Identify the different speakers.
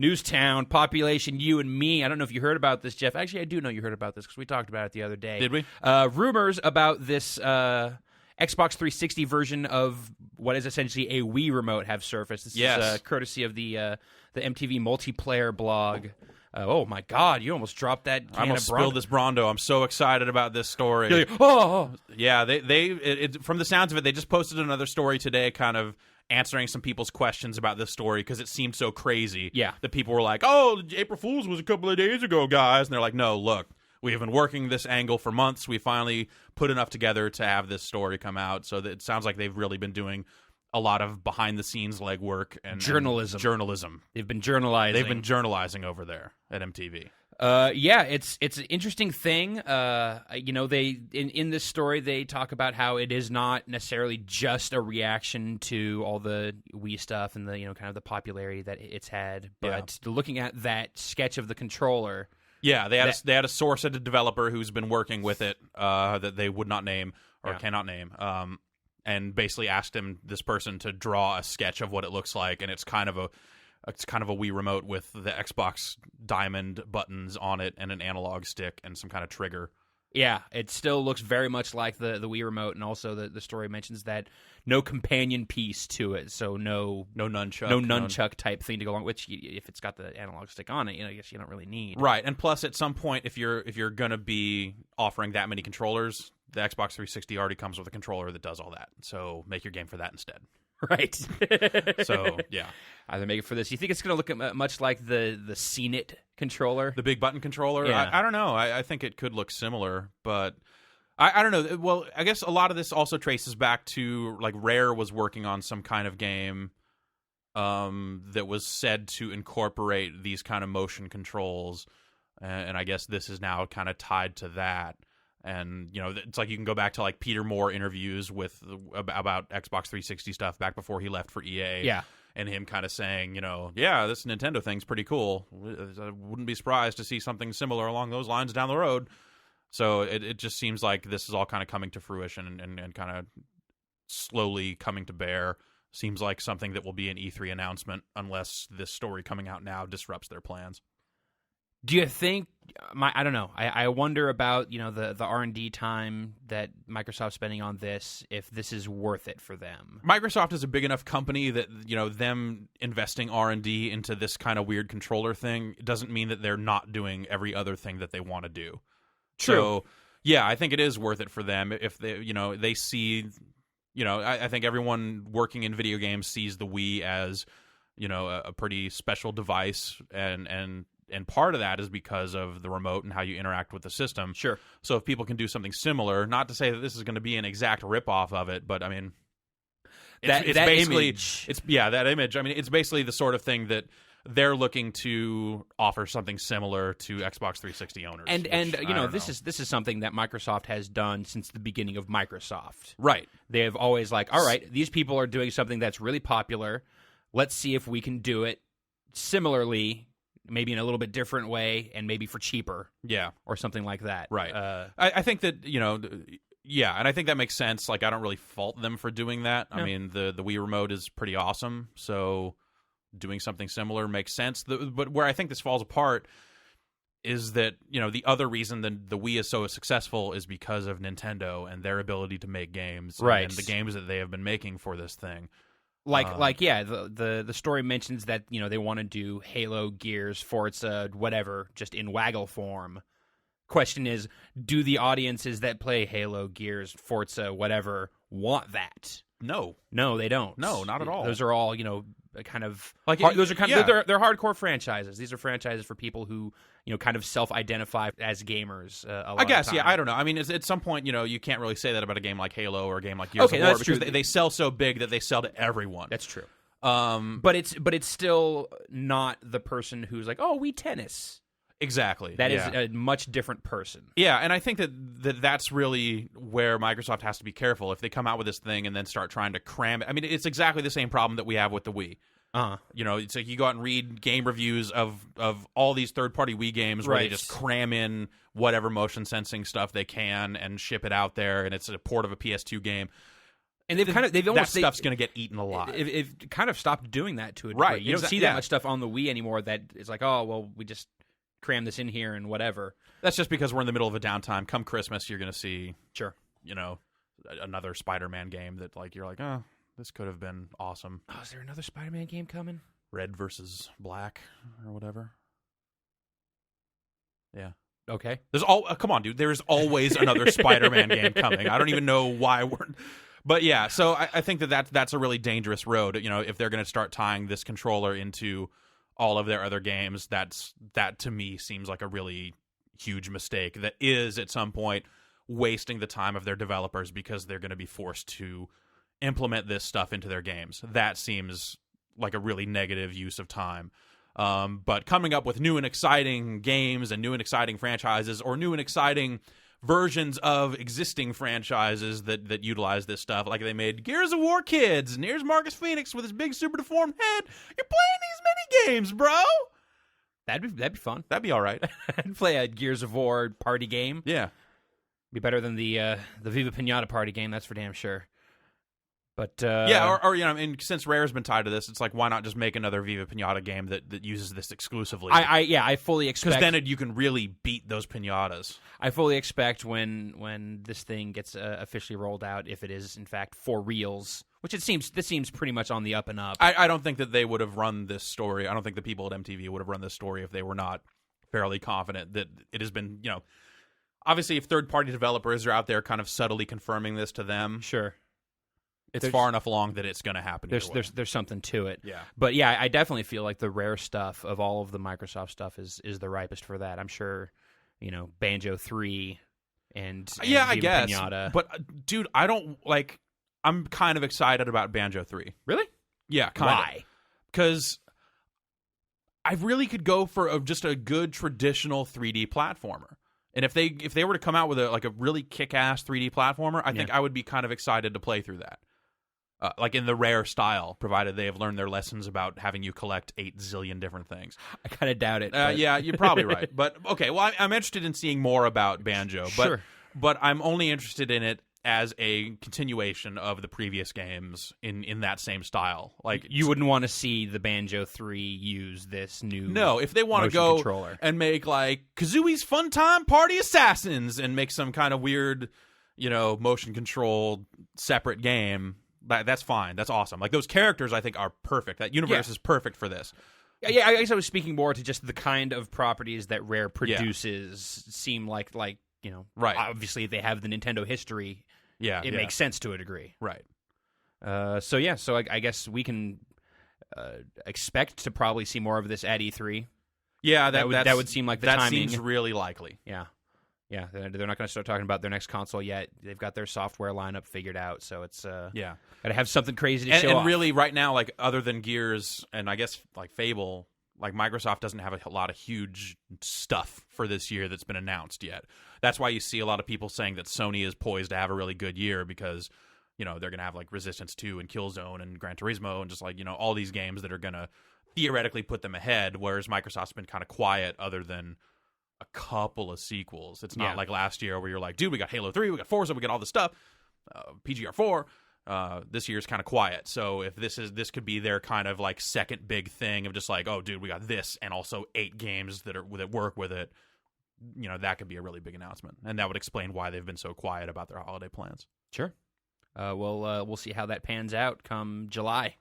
Speaker 1: Newstown, population, you and me. I don't know if you heard about this, Jeff. Actually, I do know you heard about this because we talked about it the other day.
Speaker 2: Did we?
Speaker 1: Rumors about this Xbox 360 version of what is essentially a Wii remote have surfaced. This is courtesy of the MTV multiplayer blog. Oh my God! You almost dropped that.
Speaker 2: I almost spilled this Brondo. I'm so excited about this story.
Speaker 1: You're like, oh,
Speaker 2: yeah. From the sounds of it, they just posted another story today, kind of answering some people's questions about this story because it seemed so crazy.
Speaker 1: Yeah,
Speaker 2: that people were like, "Oh, April Fool's was a couple of days ago, guys," and they're like, "No, look, we have been working this angle for months. We finally put enough together to have this story come out." So that it sounds like they've really been doing a lot of behind-the-scenes legwork and
Speaker 1: journalism. They've been journalizing.
Speaker 2: They've been journalizing over there at MTV.
Speaker 1: Yeah, it's an interesting thing. They in this story they talk about how it is not necessarily just a reaction to all the Wii stuff and the kind of the popularity that it's had, but looking at that sketch of the controller.
Speaker 2: Yeah, they had a source at a developer who's been working with it that they would not name or cannot name. And basically asked this person to draw a sketch of what it looks like, and it's kind of a Wii remote with the Xbox diamond buttons on it and an analog stick and some kind of trigger.
Speaker 1: Yeah, it still looks very much like the Wii remote, and also the story mentions that no companion piece to it, so no nunchuck type thing to go along. Which, if it's got the analog stick on it, I guess you don't really need.
Speaker 2: Right, and plus at some point, if you're gonna be offering that many controllers, the Xbox 360 already comes with a controller that does all that. So make your game for that instead.
Speaker 1: Right.
Speaker 2: So, yeah.
Speaker 1: Either make it for this. You think it's going to look much like the CNIT controller?
Speaker 2: The big button controller?
Speaker 1: Yeah.
Speaker 2: I don't know. I think it could look similar, but I don't know. Well, I guess a lot of this also traces back to, like, Rare was working on some kind of game that was said to incorporate these kind of motion controls, and I guess this is now kind of tied to that. And, it's like you can go back to, like, Peter Moore interviews about Xbox 360 stuff back before he left for EA.
Speaker 1: Yeah.
Speaker 2: And him kind of saying, yeah, this Nintendo thing's pretty cool. I wouldn't be surprised to see something similar along those lines down the road. So it just seems like this is all kind of coming to fruition and kind of slowly coming to bear. Seems like something that will be an E3 announcement unless this story coming out now disrupts their plans.
Speaker 1: Do you think? I don't know. I wonder about the R&D time that Microsoft's spending on this. If this is worth it for them.
Speaker 2: Microsoft is a big enough company that them investing R&D into this kind of weird controller thing doesn't mean that they're not doing every other thing that they want to do.
Speaker 1: True.
Speaker 2: So yeah, I think it is worth it for them if they they see. I think everyone working in video games sees the Wii as a pretty special device and part of that is because of the remote and how you interact with the system.
Speaker 1: Sure.
Speaker 2: So if people can do something similar, not to say that this is going to be an exact ripoff of it, but I mean, it's basically
Speaker 1: image.
Speaker 2: That image. I mean, it's basically the sort of thing that they're looking to offer something similar to Xbox 360 owners.
Speaker 1: And this is something that Microsoft has done since the beginning of Microsoft.
Speaker 2: Right.
Speaker 1: They have always all right, these people are doing something that's really popular. Let's see if we can do it similarly. Maybe in a little bit different way, and maybe for cheaper, or something like that.
Speaker 2: Right. I think that and I think that makes sense. Like, I don't really fault them for doing that. No. I mean, the Wii remote is pretty awesome, so doing something similar makes sense. But where I think this falls apart is that the other reason that the Wii is so successful is because of Nintendo and their ability to make games,
Speaker 1: right?
Speaker 2: And the games that they have been making for this thing.
Speaker 1: The story mentions that they want to do Halo, Gears, Forza, whatever, just in waggle form. Question is, do the audiences that play Halo, Gears, Forza, whatever, want that?
Speaker 2: No,
Speaker 1: they don't.
Speaker 2: No, not at all.
Speaker 1: Those are all kind of like those are they're hardcore franchises. These are franchises for people who kind of self-identify as gamers. I guess,
Speaker 2: I don't know. I mean, at some point, you can't really say that about a game like Halo or a game like Gears of War because they sell so big that they sell to everyone.
Speaker 1: That's true. But it's still not the person who's like, oh, Wii Tennis.
Speaker 2: Exactly.
Speaker 1: That is a much different person.
Speaker 2: Yeah, and I think that's really where Microsoft has to be careful. If they come out with this thing and then start trying to cram it, I mean, it's exactly the same problem that we have with the Wii. It's like you go out and read game reviews of all these third-party Wii games where they just cram in whatever motion sensing stuff they can and ship it out there, and it's a port of a PS2 game.
Speaker 1: And they've
Speaker 2: that
Speaker 1: almost
Speaker 2: stuff's going to get eaten alive.
Speaker 1: They've kind of stopped doing that to a degree.
Speaker 2: Right,
Speaker 1: You don't see that much stuff on the Wii anymore. That it's like, oh well, we just cram this in here and whatever.
Speaker 2: That's just because we're in the middle of a downtime. Come Christmas, you're going to see,
Speaker 1: Sure,
Speaker 2: another Spider-Man game that like you're like, oh, this could have been awesome.
Speaker 1: Oh, is there another Spider-Man game coming?
Speaker 2: Red versus Black or whatever. Yeah.
Speaker 1: Okay.
Speaker 2: Come on, dude. There's always another Spider-Man game coming. I don't even know why we're. But yeah, so I think that's a really dangerous road. If they're going to start tying this controller into all of their other games, that to me seems like a really huge mistake. That is at some point wasting the time of their developers because they're going to be forced to implement this stuff into their games. That seems like a really negative use of time. But coming up with new and exciting games and new and exciting franchises, or new and exciting versions of existing franchises that utilize this stuff, like they made Gears of War Kids, and here's Marcus Phoenix with his big super deformed head. You're playing these mini games, bro.
Speaker 1: That'd be fun.
Speaker 2: That'd be all right.
Speaker 1: I'd play a Gears of War party game.
Speaker 2: Yeah,
Speaker 1: be better than the Viva Pinata party game. That's for damn sure. But
Speaker 2: yeah, or since Rare's been tied to this, it's like, why not just make another Viva Pinata game that uses this exclusively?
Speaker 1: I fully expect,
Speaker 2: because then you can really beat those pinatas.
Speaker 1: I fully expect when this thing gets officially rolled out, if it is in fact for reals, which this seems pretty much on the up and up.
Speaker 2: I don't think that they would have run this story. I don't think the people at MTV would have run this story if they were not fairly confident that it has been, obviously if third-party developers are out there kind of subtly confirming this to them.
Speaker 1: Sure.
Speaker 2: It's far enough along that it's going to happen.
Speaker 1: There's something to it.
Speaker 2: Yeah.
Speaker 1: But yeah, I definitely feel like the Rare stuff of all of the Microsoft stuff is the ripest for that. I'm sure, Banjo 3 and
Speaker 2: yeah, I
Speaker 1: Viva
Speaker 2: guess.
Speaker 1: Pinata.
Speaker 2: But dude, I'm kind of excited about Banjo 3.
Speaker 1: Really?
Speaker 2: Yeah, kind of.
Speaker 1: Why?
Speaker 2: Because I really could go for just a good traditional 3D platformer. And if they were to come out with a really kick-ass 3D platformer, I think I would be kind of excited to play through that. Like in the Rare style, provided they have learned their lessons about having you collect 8 zillion different things.
Speaker 1: I kind of doubt it.
Speaker 2: Yeah, you're probably right. But okay, well, I'm interested in seeing more about Banjo.
Speaker 1: Sure.
Speaker 2: But I'm only interested in it as a continuation of the previous games in that same style. Like,
Speaker 1: you wouldn't want to see the Banjo 3 use this new
Speaker 2: No, if they want to go
Speaker 1: controller
Speaker 2: and make like Kazooie's Fun Time Party Assassins and make some kind of weird, motion controlled separate game, that's fine. That's awesome. Like, those characters I think are perfect. That universe is perfect for this.
Speaker 1: Yeah, I guess I was speaking more to just the kind of properties that Rare produces seem like right. Obviously they have the Nintendo history.
Speaker 2: Yeah,
Speaker 1: it makes sense to a degree.
Speaker 2: Right.
Speaker 1: So I guess we can expect to probably see more of this at E3.
Speaker 2: Yeah, that
Speaker 1: would seem like the
Speaker 2: that
Speaker 1: timing.
Speaker 2: seems really likely.
Speaker 1: Yeah. Yeah, they're not going to start talking about their next console yet. They've got their software lineup figured out, so it's got to have something crazy to show off.
Speaker 2: And really, right now, like, other than Gears and I guess like Fable, like, Microsoft doesn't have a lot of huge stuff for this year that's been announced yet. That's why you see a lot of people saying that Sony is poised to have a really good year because, they're going to have like Resistance 2 and Killzone and Gran Turismo and just like, all these games that are going to theoretically put them ahead, whereas Microsoft's been kind of quiet other than a couple of sequels. It's not like last year where you're like, dude, we got Halo 3, we got Forza, we got all this stuff, PGR4. This year's kind of quiet. So if this could be their kind of like second big thing of just like, oh, dude, we got this and also 8 games that work with it, that could be a really big announcement. And that would explain why they've been so quiet about their holiday plans.
Speaker 1: Sure. We'll see how that pans out come July.